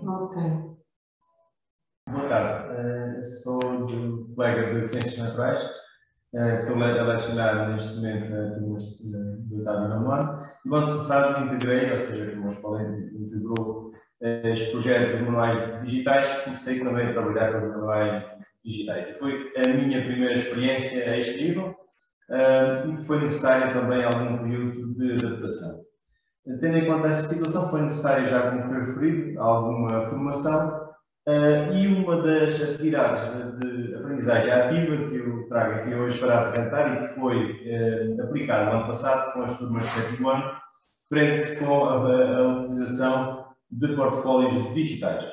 Ok. Boa tarde, sou colega de Ciências Naturais, estou a lecionar neste momento na turma do oitavo e nono ano. No ano passado integrei, ou seja, como a escola integrou este projeto de manuais digitais, comecei também a trabalhar com os manuais digitais. Foi a minha primeira experiência a este nível e foi necessário também algum período de adaptação. Tendo em conta essa situação, foi necessário, já como foi referido, alguma formação e uma das atividades de aprendizagem ativa que eu trago aqui hoje para apresentar e que foi aplicado no ano passado com as turmas de sétimo ano, prende-se com a utilização de portfólios digitais.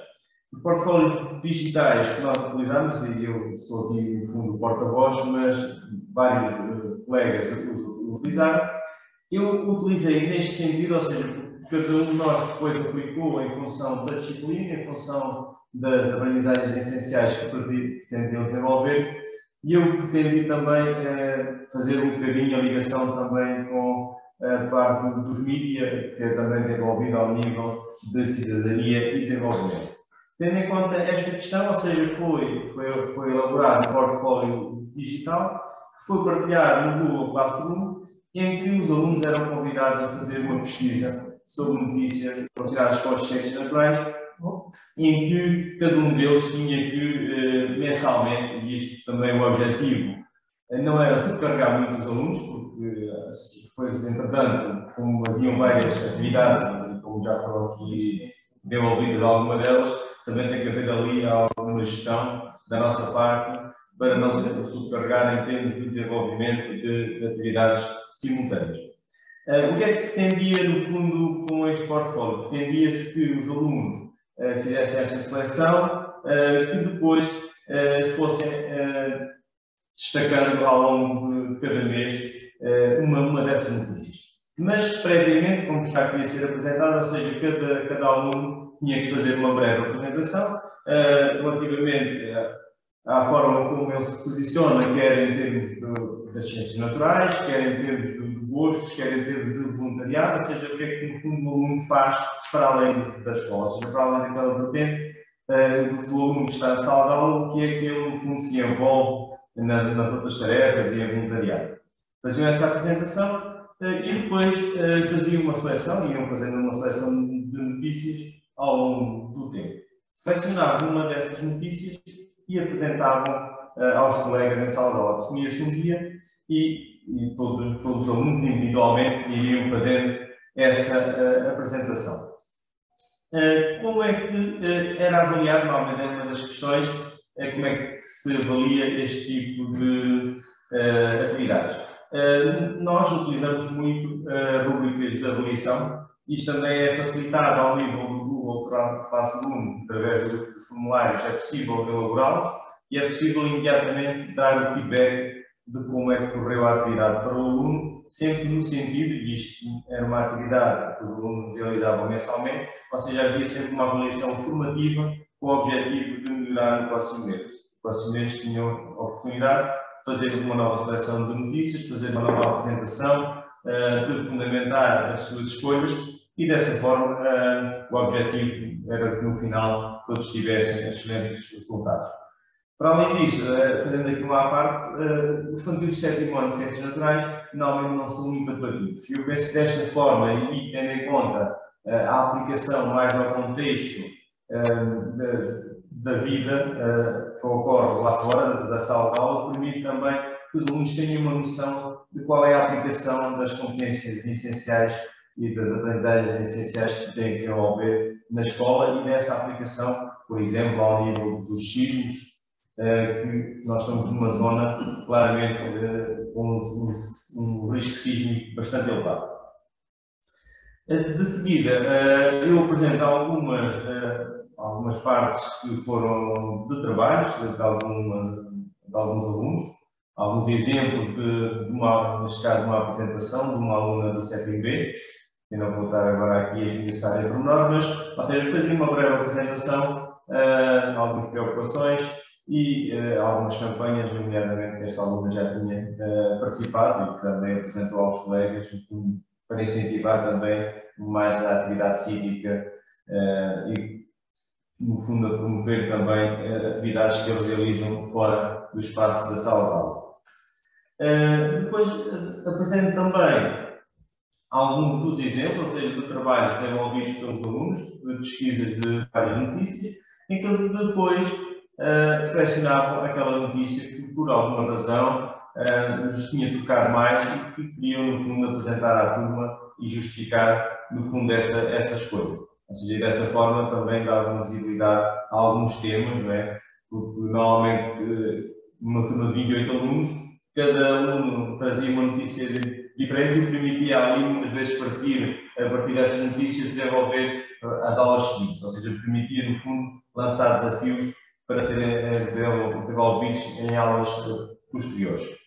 Os portfólios digitais que nós utilizamos, e eu sou aqui no fundo o porta-voz, mas vários colegas o utilizaram. Eu utilizei neste sentido, ou seja, cada um de nós depois aplicou em função da disciplina, em função das aprendizagens essenciais que pretendiam desenvolver, e eu pretendi também fazer um bocadinho a ligação também com a parte dos mídias, que é também desenvolvida ao nível de cidadania e desenvolvimento. Tendo em conta esta questão, ou seja, foi elaborado um portfólio digital, que foi partilhado no Google Classroom, em que os alunos eram convidados a fazer uma pesquisa sobre notícias relacionadas com as ciências naturais, em que cada um deles tinha que, mensalmente, e isto também é o objetivo, não era subcarregar muito os alunos, porque depois, entretanto, como haviam várias atividades, e como já falou aqui, desenvolvidas alguma delas, também tem que haver ali alguma gestão da nossa parte, para não se subcarregar em termos de desenvolvimento de atividades simultâneas. O que é que se pretendia, no fundo, com este portfólio? Pretendia-se que os alunos fizessem esta seleção, que depois fossem destacando ao longo de cada mês uma dessas notícias. Mas, previamente, como está aqui a ser apresentado, ou seja, cada aluno tinha que fazer uma breve apresentação relativamente à forma como ele se posiciona, quer em termos das ciências naturais, quer em termos de gostos, quer em termos de voluntariado, ou seja, o que é que no fundo o aluno faz para além da escola, ou seja, para além daquela vertente do aluno que está na sala de aula, o que é que ele no fundo se envolve nas outras tarefas e em voluntariado. Faziam essa apresentação e depois faziam uma seleção, iam fazendo uma seleção de notícias ao longo do tempo. Selecionavam uma dessas notícias e apresentavam aos colegas em sala de aula. Definia-se um dia e todos os alunos individualmente iriam fazendo essa apresentação. Como é que era avaliado, normalmente uma das questões, como é que se avalia este tipo de atividades? Nós utilizamos muito rubricas de avaliação. Isto também é facilitado ao nível do Google Classroom, através dos formulários, é possível elaborá-los e é possível imediatamente dar o feedback de como é que correu a atividade para o aluno, sempre no sentido, e isto era uma atividade que os alunos realizavam mensalmente, ou seja, havia sempre uma avaliação formativa com o objetivo de melhorar no próximo mês. No próximo mês tinham a oportunidade de fazer uma nova seleção de notícias, fazer uma nova apresentação, de fundamentar as suas escolhas e dessa forma o objetivo era que no final todos tivessem excelentes resultados. Para além disso, fazendo aqui uma à parte, os conteúdos de sétimo ano de Ciências Naturais normalmente não são muito apelativos. E eu penso que desta forma, e tendo em conta a aplicação mais ao contexto da vida que ocorre lá fora, da sala de aula, permite também que os alunos tenham uma noção de qual é a aplicação das competências essenciais e das aprendizagens essenciais que têm que desenvolver na escola e dessa aplicação, por exemplo, ao nível dos sismos, que nós estamos numa zona claramente com um risco sísmico bastante elevado. De seguida, eu apresento algumas partes que foram de trabalhos de alguns alunos, alguns exemplos neste caso, uma apresentação de uma aluna do sétimo B. Eu não vou estar agora aqui a esmiuçar em pormenor, mas, ou seja, fazia uma breve apresentação, algumas preocupações e algumas campanhas, nomeadamente que esta aluna já tinha participado e que também apresentou aos colegas, no fundo, para incentivar também mais a atividade cívica e, no fundo, a promover também atividades que eles realizam fora do espaço da sala de aula. Depois apresento também alguns dos exemplos, ou seja, de trabalhos desenvolvidos pelos alunos, de pesquisas de várias notícias, em que depois selecionavam aquela notícia que, por alguma razão, nos tinha tocado mais e que queriam, no fundo, apresentar à turma e justificar, no fundo, essa escolha. Ou seja, dessa forma também davam visibilidade a alguns temas, não é? Porque, normalmente, numa turma de 28 alunos, cada aluno trazia uma notícia diferente e permitia ali, muitas vezes, a partir dessas notícias, desenvolver as aulas seguintes. Ou seja, permitia, no fundo, lançar desafios para serem desenvolvidos em aulas posteriores.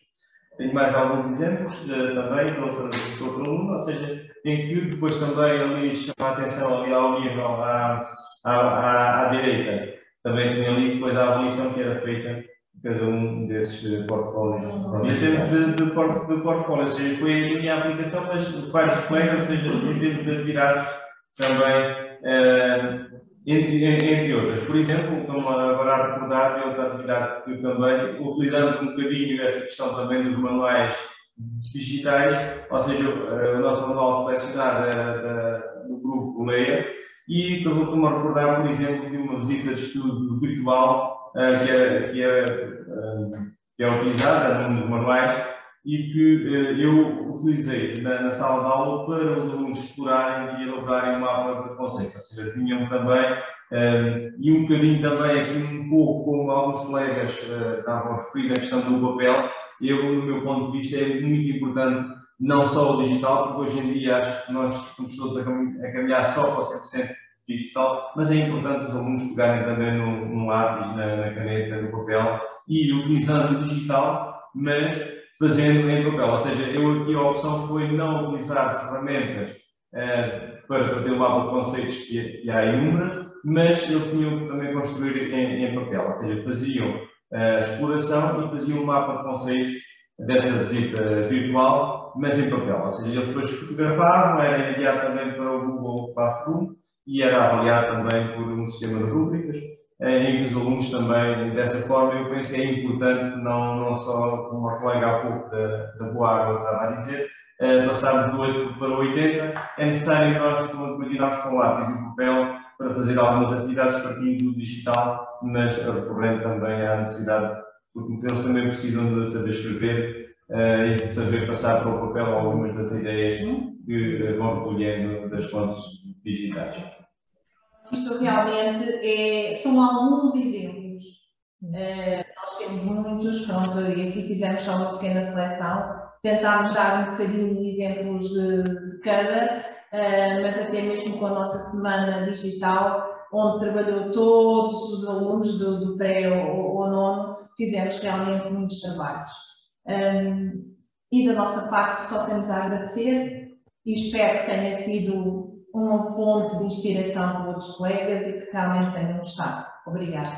Tenho mais alguns exemplos também de outro aluno, ou seja, em que depois também ali chama a atenção ali ao nível à direita. Também tinha ali depois a avaliação que era feita de cada um desses portfólios. E em termos de portfólios, foi a minha aplicação, mas vários colegas, ou seja, em termos de atividades também, entre outras. Por exemplo, estou-me agora a recordar de outra atividade que também, utilizando um bocadinho essa questão também dos manuais digitais, ou seja, o nosso manual selecionado era do grupo Leia, e estou-me a recordar, por exemplo, de uma visita de estudo virtual que é utilizada num dos manuais e que eu utilizei na sala de aula para os alunos explorarem e elaborarem um mapa de conceitos. Ou seja, tinham também, e um bocadinho também aqui um pouco como alguns colegas estavam a referir a questão do papel, no meu ponto de vista, é muito importante não só o digital, porque hoje em dia acho que nós estamos todos a caminhar só para o 100% digital, mas é importante os alunos pegarem também no lápis, na caneta, no papel e utilizando o digital, mas fazendo em papel. Ou seja, eu aqui a opção foi não utilizar ferramentas para fazer o mapa de conceitos que há inúmeras, mas eles tinham que também construir em papel. Ou seja, faziam a exploração e faziam um mapa de conceitos dessa visita virtual, mas em papel. Ou seja, eles depois fotografavam, era enviado também para o Google Classroom e era avaliado também por um sistema de rúbricas, em que os alunos também, dessa forma, eu penso que é importante, não só, como a colega há pouco da Boa Água estava a dizer, passarmos do 8 para o 80, é necessário nós continuarmos com o lápis e o papel para fazer algumas atividades partindo do digital, mas recorrendo também à necessidade, porque eles também precisam de saber escrever e de saber passar para o papel algumas das ideias que vão recolhendo das fontes digitais. Isto realmente são alguns exemplos. Nós temos muitos, pronto, e aqui fizemos só uma pequena seleção. Tentámos dar um bocadinho de exemplos de cada, mas até mesmo com a nossa semana digital, onde trabalhou todos os alunos do pré ao nono, fizemos realmente muitos trabalhos. E da nossa parte só temos a agradecer e espero que tenha sido uma fonte de inspiração para outros colegas e que realmente tenham gostado. Obrigada.